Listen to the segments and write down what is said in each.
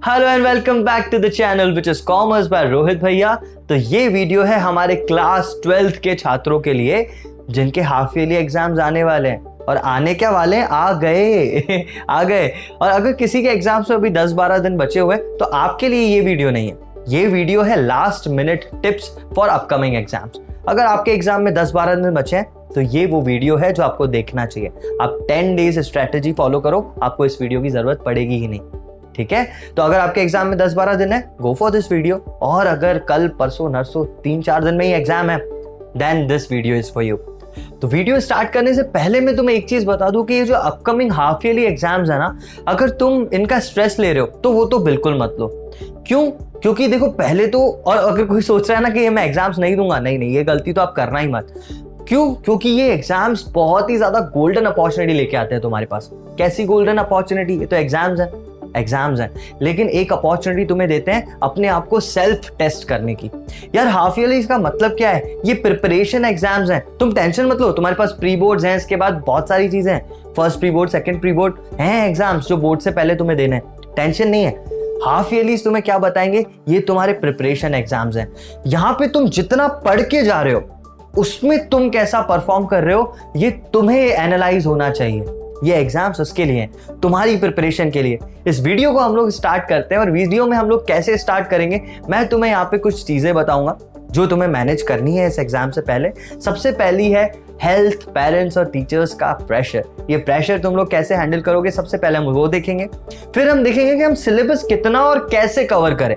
Hello and welcome back to the channel which is commerce by Rohit भैया। तो ये video है हमारे क्लास 12th के छात्रों के लिए जिनके हाफ ईयरली एग्जाम्स आने वाले हैं और आने क्या वाले हैं, आ गए आ गए। और अगर किसी के एग्जाम्स में अभी 10-12 दिन बचे हुए तो आपके लिए ये वीडियो नहीं है, ये वीडियो है last minute tips for upcoming exams. अगर आपके एग्जाम में 10-12 दिन बचे हैं तो ये वो वीडियो है जो आपको देखना चाहिए। आप 10 डेज स्ट्रेटेजी फॉलो करो, आपको इस वीडियो की जरूरत पड़ेगी ही नहीं। ठीक है, तो अगर आपके एग्जाम में 10-12 दिन है, गो फॉर दिस वीडियो। और अगर कल परसों नरसों 3-4 दिन में ही एग्जाम है, then this video is for you. तो वीडियो स्टार्ट करने से पहले मैं तुम्हें एक चीज बता दूं कि ये जो अपकमिंग हाफ ईयरली एग्जाम्स है ना, अगर तुम इनका स्ट्रेस ले रहे हो तो वो तो बिल्कुल मत लो। क्यों? क्योंकि देखो पहले तो, और अगर कोई सोच रहा है ना कि ये मैं एग्जाम्स नहीं दूंगा, नहीं, ये गलती तो आप करना ही मत। क्यों? क्योंकि ये एग्जाम्स बहुत ही ज्यादा गोल्डन अपॉर्चुनिटी लेके आते हैं तुम्हारे पास। कैसी गोल्डन अपॉर्चुनिटी? ये तो एग्जाम्स हैं, लेकिन एक अपॉर्चुनिटी तुम्हें देते हैं अपने आप को सेल्फ टेस्ट करने की। यार हाफ ईयरली का मतलब क्या है? ये प्रिपरेशन एग्जाम्स हैं। तुम टेंशन मत लो, तुम्हारे पास प्री बोर्ड्स हैं, इसके बाद बहुत सारी चीजें हैं, first pre board, second pre board हैं एग्जाम्स जो बोर्ड से पहले तुम्हें देने हैं। टेंशन नहीं है। हाफ ईयरली तुम्हें क्या बताएंगे? ये तुम्हारे प्रिपरेशन एग्जाम्स हैं। यहाँ पे तुम जितना पढ़ के जा रहे हो उसमें तुम कैसा परफॉर्म कर रहे हो ये तुम्हें एनालाइज होना चाहिए। ये एग्जाम्स उसके लिए हैं, तुम्हारी प्रिपरेशन के लिए। इस वीडियो को हम लोग स्टार्ट करते हैं और वीडियो में हम लोग कैसे स्टार्ट करेंगे, मैं तुम्हें यहाँ पे कुछ चीजें बताऊंगा जो तुम्हें मैनेज करनी है इस एग्जाम से पहले। सबसे पहली है हेल्थ, पेरेंट्स और टीचर्स का प्रेशर। ये प्रेशर तुम लोग कैसे हैंडल करोगे, सबसे पहले हम वो देखेंगे। फिर हम देखेंगे कि हम सिलेबस कितना और कैसे कवर करें,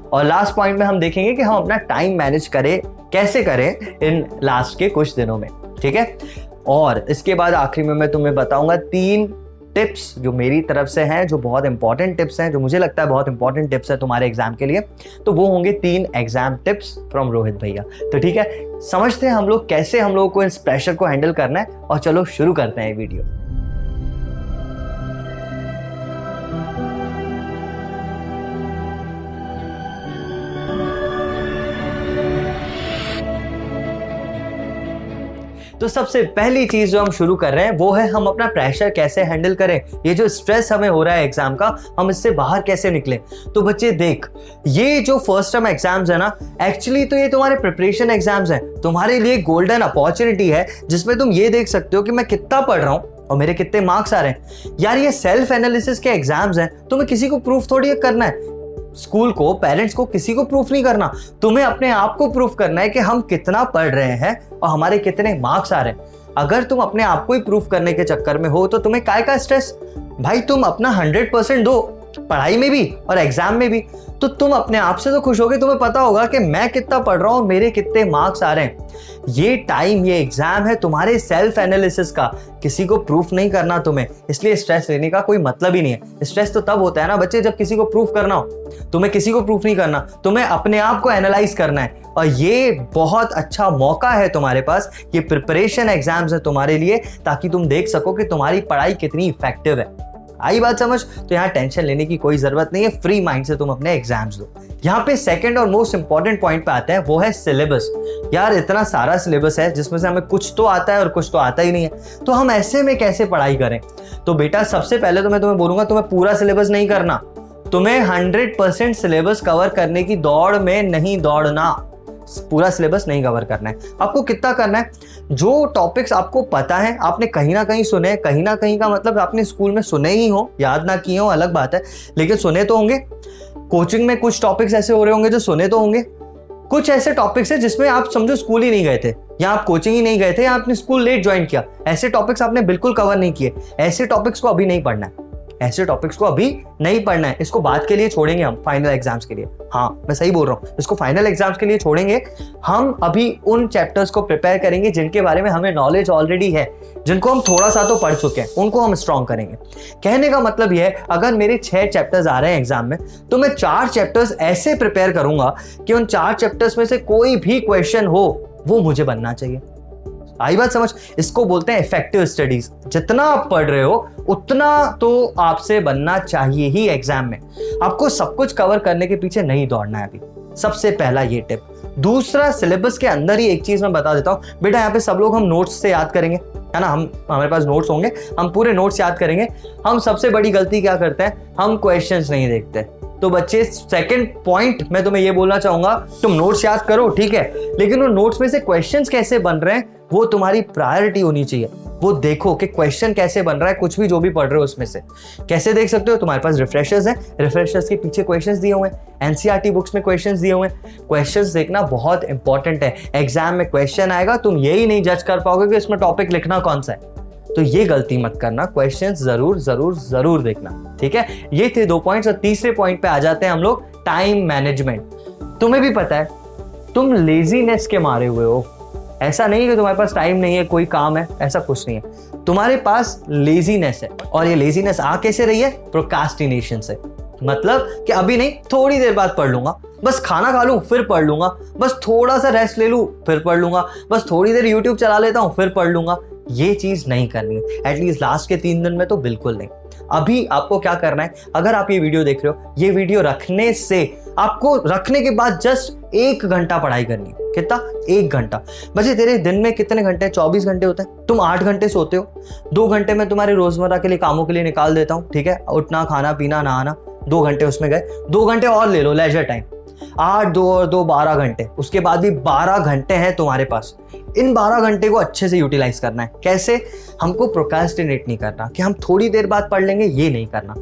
और लास्ट पॉइंट में हम देखेंगे कि हम अपना टाइम मैनेज करें, कैसे करें इन लास्ट के कुछ दिनों में। ठीक है, और इसके बाद आखिरी में मैं तुम्हें बताऊंगा 3 टिप्स जो मेरी तरफ से हैं, जो बहुत इंपॉर्टेंट टिप्स हैं, जो मुझे लगता है बहुत इंपॉर्टेंट टिप्स है तुम्हारे एग्जाम के लिए। तो वो होंगे 3 एग्जाम टिप्स फ्रॉम रोहित भैया। तो ठीक है, समझते हैं हम लोग कैसे हम लोगों को इस प्रेशर को हैंडल करना है, और चलो शुरू करते हैं ये वीडियो। तो सबसे पहली चीज जो हम शुरू कर रहे हैं वो है हम अपना प्रेशर कैसे हैंडल करें। ये जो स्ट्रेस हमें हो रहा है एग्जाम का, हम इससे बाहर कैसे निकलें। तो बच्चे देख, ये जो फर्स्ट टर्म एग्जाम्स है ना, एक्चुअली तो ये तुम्हारे प्रिपरेशन एग्जाम्स हैं। तुम्हारे लिए गोल्डन अपॉर्चुनिटी है जिसमें तुम ये देख सकते हो कि मैं कितना पढ़ रहा हूं और मेरे कितने मार्क्स आ रहे हैं। यार ये सेल्फ एनालिसिस के एग्जाम्स हैं, तुम्हें किसी को प्रूफ थोड़ी करना है, स्कूल को, पेरेंट्स को, किसी को प्रूफ नहीं करना। तुम्हें अपने आप को प्रूफ करना है कि हम कितना पढ़ रहे हैं और हमारे कितने मार्क्स आ रहे हैं। अगर तुम अपने आप को ही प्रूफ करने के चक्कर में हो तो तुम्हें काय का स्ट्रेस? भाई तुम अपना 100% दो, पढ़ाई में भी और एग्जाम में भी। तो तुम अपने आप से तो खुश होगे, तुम्हें पता होगा कि मैं कितना पढ़ रहा हूं, मेरे कितने मार्क्स आ रहे हैं। ये टाइम, ये एग्जाम है तुम्हारे सेल्फ एनालिसिस का, किसी को प्रूफ नहीं करना तुम्हें। इसलिए स्ट्रेस लेने का कोई मतलब ही नहीं है। स्ट्रेस तो तब होता है ना बच्चे जब किसी को प्रूफ करना हो। तुम्हें किसी को प्रूफ नहीं करना, तुम्हें अपने आप को एनालाइज करना है। और ये बहुत अच्छा मौका है तुम्हारे पास, ये प्रिपरेशन एग्जाम्स है तुम्हारे लिए, ताकि तुम देख सको कि तुम्हारी पढ़ाई कितनी इफेक्टिव है। आई बात समझ? तो यहाँ टेंशन लेने की कोई जरूरत नहीं है, फ्री माइंड से तुम अपने एग्जाम्स दो। यहाँ पे सेकंड और मोस्ट इंपॉर्टेंट पॉइंट पे आते हैं, वो है सिलेबस। यार इतना सारा सिलेबस है जिसमें से हमें कुछ तो आता है और कुछ तो आता ही नहीं है। तो हम ऐसे में कैसे पढ़ाई करें? तो बेटा सबसे पहले तो मैं तुम्हें बोलूंगा, तुम्हें पूरा सिलेबस नहीं करना, तुम्हें 100% सिलेबस कवर करने की दौड़ में नहीं दौड़ना। पूरा सिलेबस नहीं कवर करना है। आपको कितना करना है? जो टॉपिक्स आपको पता है, आपने कहीं ना कहीं सुने, कहीं ना कहीं का मतलब आपने स्कूल में सुने ही हो, याद ना किए हो अलग बात है, लेकिन सुने तो होंगे। कोचिंग में कुछ टॉपिक्स ऐसे हो रहे होंगे जो सुने तो होंगे। कुछ ऐसे टॉपिक्स है जिसमें आप समझो स्कूल ही नहीं गए थे, या आप कोचिंग ही नहीं गए थे, या आपने स्कूल लेट ज्वाइन किया। ऐसे टॉपिक्स आपने बिल्कुल कवर नहीं किए। ऐसे टॉपिक्स को अभी नहीं पढ़ना है, ऐसे टॉपिक्स को अभी नहीं पढ़ना है। इसको बाद के लिए छोड़ेंगे हम, फाइनल एग्जाम्स के लिए। हाँ मैं सही बोल रहा हूँ, इसको फाइनल एग्जाम्स के लिए छोड़ेंगे। हम अभी उन चैप्टर्स को प्रिपेयर करेंगे जिनके बारे में हमें नॉलेज ऑलरेडी है, जिनको हम थोड़ा सा तो पढ़ चुके हैं, उनको हम स्ट्रॉन्ग करेंगे। कहने का मतलब यह है, अगर मेरे 6 चैप्टर्स आ रहे हैं एग्जाम में, तो मैं 4 चैप्टर्स ऐसे प्रिपेयर करूंगा कि उन 4 चैप्टर्स में से कोई भी क्वेश्चन हो वो मुझे बनना चाहिए। आई बात समझ? इसको बोलते हैं इफेक्टिव स्टडीज। जितना आप पढ़ रहे हो उतना तो आपसे बनना चाहिए ही एग्जाम में। आपको सब कुछ कवर करने के पीछे नहीं दौड़ना है अभी। सबसे पहला ये टिप। दूसरा, सिलेबस के अंदर ही एक चीज मैं बता देता हूं बेटा, यहाँ पे सब लोग हम नोट्स से याद करेंगे, है ना। हमारे पास नोट्स होंगे, हम पूरे नोट्स याद करेंगे। हम सबसे बड़ी गलती क्या करते हैं, हम क्वेश्चंस नहीं देखते। तो बच्चे सेकंड पॉइंट मैं तुम्हें ये बोलना चाहूंगा, तुम नोट्स याद करो ठीक है, लेकिन उन नोट्स में से क्वेश्चंस कैसे बन रहे हैं वो तुम्हारी प्रायोरिटी होनी चाहिए। वो देखो कि क्वेश्चन कैसे बन रहा है, कुछ भी जो भी पढ़ रहे हो उसमें से कैसे देख सकते हो। तुम्हारे पास रिफ्रेशर्स हैं, रिफ्रेशर्स के पीछे क्वेश्चंस दिए हुए हैं, एनसीईआरटी बुक्स में क्वेश्चंस दिए हुए हैं। क्वेश्चंस देखना बहुत इंपॉर्टेंट है। एग्जाम में क्वेश्चन आएगा, तुम यही नहीं जज कर पाओगे कि इसमें टॉपिक लिखना कौन सा है, तो ये गलती मत करना। क्वेश्चंस जरूर जरूर जरूर देखना, ठीक है। ये थे 2 पॉइंट्स। और तीसरे पॉइंट पे आ जाते हैं हम लोग, टाइम मैनेजमेंट। तुम्हें भी पता है तुम लेजीनेस के मारे हुए हो। ऐसा नहीं है कि तुम्हारे पास टाइम नहीं है, कोई काम है, ऐसा कुछ नहीं है। तुम्हारे पास लेजीनेस है, और ये लेजीनेस आ कैसे रही है? प्रोक्रास्टिनेशन से। मतलब कि अभी नहीं, थोड़ी देर बाद पढ़ लूंगा, बस खाना खा लूं फिर पढ़ लूंगा, बस थोड़ा सा रेस्ट ले लूं फिर पढ़ लूंगा, बस थोड़ी देर यूट्यूब चला लेता हूं फिर पढ़ लूंगा। ये चीज नहीं करनी है, एटलीस्ट लास्ट के 3 दिन में तो बिल्कुल नहीं। अभी आपको क्या करना है, अगर आप ये वीडियो देख रहे हो, ये वीडियो रखने से आपको रखने के बाद जस्ट 1 घंटा पढ़ाई करनी है। कितना? 1 घंटा। बच्चे तेरे दिन में कितने घंटे? 24 घंटे होते हैं। तुम 8 घंटे सोते हो, 2 घंटे में तुम्हारे रोजमर्रा के लिए कामों के लिए निकाल देता हूं, ठीक है। उठना, खाना पीना, नहाना, 2 घंटे उसमें गए। 2 घंटे और ले लो लेजर टाइम, 8, 2 और 2 12 घंटे। उसके बाद भी 12 घंटे हैं तुम्हारे पास। इन 12 घंटे को अच्छे से यूटिलाइज करना है। कैसे? हमको प्रोक्रास्टिनेट नहीं करना कि हम थोड़ी देर बाद पढ़ लेंगे, ये नहीं करना।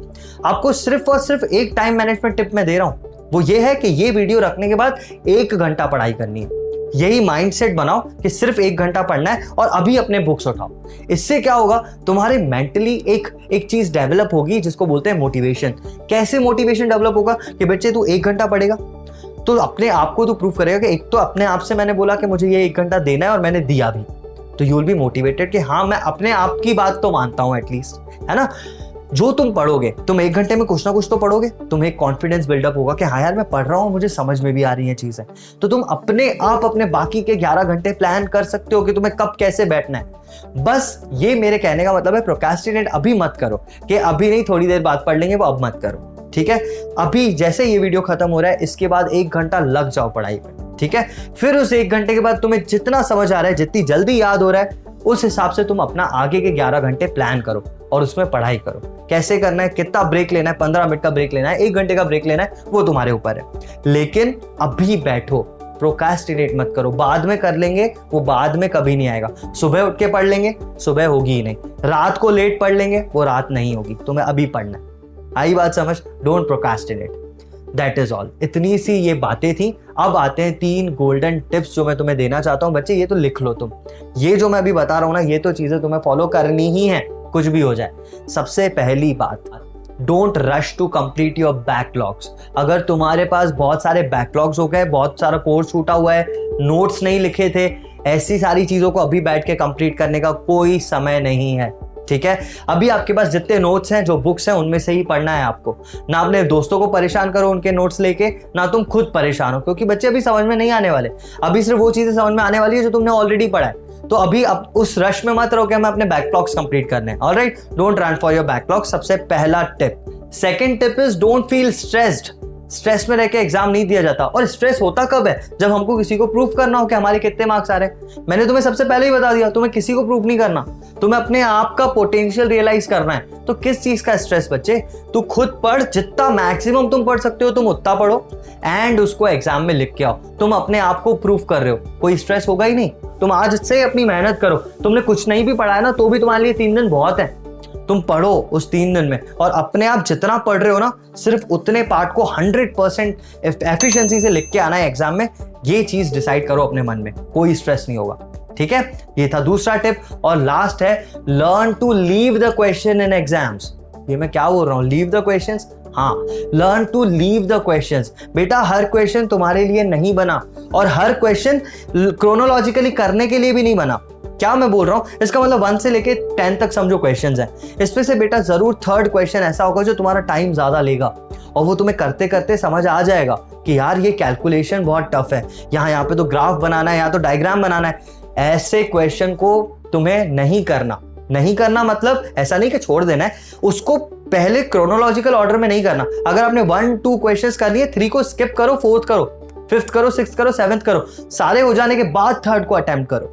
आपको सिर्फ और सिर्फ एक टाइम मैनेजमेंट टिप मैं दे रहा हूं, वो ये है कि ये वीडियो रखने के बाद 1 घंटा पढ़ाई करनी है। यही माइंडसेट बनाओ कि सिर्फ 1 घंटा पढ़ना है और अभी अपने बुक्स उठाओ। इससे क्या होगा, तुम्हारे मेंटली एक चीज डेवलप होगी जिसको बोलते हैं मोटिवेशन। कैसे मोटिवेशन डेवलप होगा कि बच्चे तू 1 घंटा पढ़ेगा तो अपने आप को तो प्रूव करेगा कि एक तो अपने आप से मैंने बोला कि मुझे ये 1 घंटा देना है और मैंने दिया भी, तो यू विल बी मोटिवेटेड कि हाँ मैं अपने आप की बात तो मानता हूं एटलीस्ट, है ना। जो तुम पढ़ोगे, तुम 1 घंटे में कुछ ना कुछ तो पढ़ोगे, तुम्हें एक कॉन्फिडेंस बिल्डअप होगा कि हाँ यार मैं पढ़ रहा हूँ, मुझे समझ में भी आ रही है चीजें। तो तुम अपने आप अपने बाकी के 11 घंटे प्लान कर सकते हो कि तुम्हें कब कैसे बैठना है। बस ये मेरे कहने का मतलब है, प्रोक्रास्टिनेट अभी मत करो कि अभी नहीं थोड़ी देर बाद पढ़ लेंगे, वो अब मत करो, ठीक है। अभी जैसे ये वीडियो खत्म हो रहा है, इसके बाद 1 घंटा लग जाओ पढ़ाई में, ठीक है। फिर उस 1 घंटे के बाद तुम्हें जितना समझ आ रहा है, जितनी जल्दी याद हो रहा है, उस हिसाब से तुम अपना आगे के 11 घंटे प्लान करो और उसमें पढ़ाई करो। कैसे करना है, कितना ब्रेक लेना है, 15 मिनट का ब्रेक लेना है, 1 घंटे का ब्रेक लेना है, वो तुम्हारे ऊपर है। लेकिन अभी बैठो, प्रोक्रास्टिनेट मत करो, बाद में कर लेंगे, वो बाद में कभी नहीं आएगा। सुबह उठ के पढ़ लेंगे, सुबह होगी ही नहीं। रात को लेट पढ़ लेंगे, वो रात नहीं होगी। तुम्हें अभी पढ़ना है। आई बात समझ? Don't procrastinate, that is all. इतनी सी ये बातें थी। अब आते हैं 3 गोल्डन टिप्स जो मैं तुम्हें देना चाहता हूं। बच्चे ये तो लिख लो तुम, ये जो मैं अभी बता रहा हूं ना, ये तो चीजें तुम्हें फॉलो करनी ही है, कुछ भी हो जाए। सबसे पहली बात, don't rush to complete your backlogs. अगर तुम्हारे पास बहुत सारे बैकलॉग्स हो गए, बहुत सारा कोर्स छूटा हुआ है, नोट्स नहीं लिखे थे, ऐसी सारी चीजों को अभी बैठ के कंप्लीट करने का कोई समय नहीं है, ठीक है। अभी आपके पास जितने नोट्स हैं, जो बुक्स हैं, उनमें से ही पढ़ना है आपको। ना अपने दोस्तों को परेशान करो उनके नोट्स लेके, ना तुम खुद परेशान हो, क्योंकि बच्चे अभी समझ में नहीं आने वाले। अभी सिर्फ वो चीजें समझ में आने वाली है जो तुमने ऑलरेडी पढ़ा है। तो अभी अब उस रश में मत रहो कि हमें अपने बैकलॉग्स कंप्लीट करने हैं। Alright, don't run for your backlog, सबसे पहला tip. Second tip is don't feel stressed. Stress में रह के एग्जाम नहीं दिया जाता। और स्ट्रेस होता कब है? जब हमको किसी को प्रूफ करना हो कि हमारे कितने मार्क्स आ रहे हैं। मैंने तुम्हें सबसे पहले ही बता दिया, तुम्हें किसी को प्रूफ नहीं करना, तुम्हें अपने आप का पोटेंशियल रियलाइज करना है। तो किस चीज का स्ट्रेस बच्चे? तू खुद पढ़, जितना मैक्सिमम तुम पढ़ सकते हो तुम उतना पढ़ो, एंड उसको एग्जाम में लिख के आओ। तुम अपने आप को प्रूफ कर रहे हो, कोई स्ट्रेस होगा ही नहीं। तुम आज से अपनी मेहनत करो। तुमने कुछ नहीं भी पढ़ा है ना, तो भी तुम्हारे लिए 3 दिन बहुत है। तुम पढ़ो उस 3 दिन में, और अपने आप जितना पढ़ रहे हो ना, सिर्फ उतने पार्ट को 100% एफिशिएंसी से लिख के आना है एग्जाम में। ये चीज डिसाइड करो अपने मन में, कोई स्ट्रेस नहीं होगा, ठीक है। ये था दूसरा टिप। और लास्ट है, learn to leave the question in exams. ये मैं क्या बोल रहा हूँ, लीव द क्वेश्चंस? हाँ, learn to leave the questions. बेटा हर क्वेश्चन तुम्हारे लिए नहीं बना, और हर क्वेश्चन क्रोनोलॉजिकली करने के लिए भी नहीं बना। क्या मैं बोल रहा हूं, इसका मतलब 1 से लेके 10 तक समझो क्वेश्चंस हैं। इसमें से बेटा जरूर 3rd क्वेश्चन ऐसा होगा जो तुम्हारा टाइम ज्यादा लेगा, और वो तुम्हें करते करते समझ आ जाएगा कि यार ये कैलकुलेशन बहुत टफ है, यहाँ पे तो ग्राफ बनाना है, यहाँ तो डायग्राम बनाना है। ऐसे क्वेश्चन को तुम्हें नहीं करना मतलब ऐसा नहीं कि छोड़ देना है, उसको पहले क्रोनोलॉजिकल ऑर्डर में नहीं करना। अगर आपने 1, 2 क्वेश्चंस कर लिए, 3 को स्किप करो, 4th करो, 5th करो, 6th करो, 7th करो, सारे हो जाने के बाद 3rd को अटेम्प्ट करो।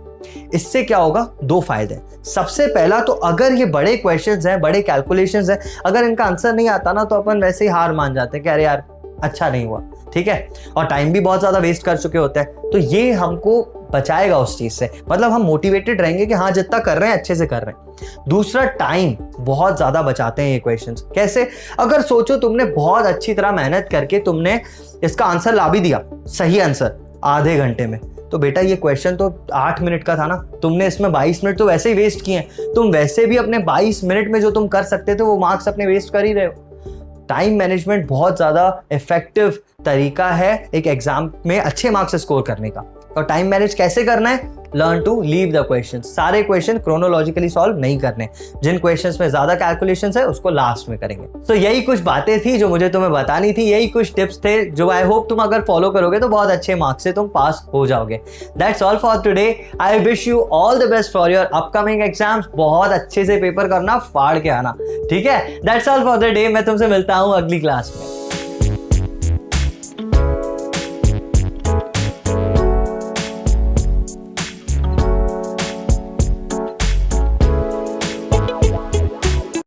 इससे क्या होगा? 2 फायदे। सबसे पहला तो अगर ये बड़े क्वेश्चंस हैं, बड़े कैलकुलेशंस हैं, अगर इनका आंसर नहीं आता ना, तो अपन वैसे ही हार मान जाते हैं कि अरे यार अच्छा नहीं हुआ, ठीक है, और टाइम भी बहुत ज़्यादा वेस्ट कर चुके होते हैं। तो ये हमको बचाएगा उस चीज़ से, मतलब हम मोटिवेटेड रहेंगे कि हाँ जितना कर रहे हैं अच्छे से कर रहे हैं। दूसरा, टाइम बहुत ज़्यादा बचाते हैं ये क्वेश्चंस। कैसे? अगर सोचो तुमने बहुत अच्छी तरह मेहनत करके तुमने इसका आंसर ला भी दिया, सही आंसर आधे घंटे में, तो बेटा ये क्वेश्चन तो 8 मिनट का था ना, तुमने इसमें 22 मिनट तो वैसे ही वेस्ट किए हैं। तुम वैसे भी अपने 22 मिनट में जो तुम कर सकते थे वो मार्क्स अपने वेस्ट कर ही रहे हो। टाइम मैनेजमेंट बहुत ज़्यादा इफेक्टिव तरीका है एक एग्जाम में अच्छे मार्क्स स्कोर करने का। और टाइम मैनेज कैसे करना है? Learn to leave the question. सारे क्वेश्चन क्रोनोलॉजिकली सॉल्व नहीं करने, जिन क्वेश्चंस में ज्यादा कैलकुलेशंस है उसको लास्ट में करेंगे। तो यही कुछ बातें थी जो मुझे तुम्हें बतानी थी, यही कुछ टिप्स थे जो आई होप तुम अगर फॉलो करोगे तो बहुत अच्छे मार्क्स से तुम पास हो जाओगे। That's all for today. I wish you all the best for your upcoming exams. बहुत अच्छे से पेपर करना, फाड़ के आना, ठीक है? That's all for the day. मैं तुमसे मिलता हूँ अगली क्लास में।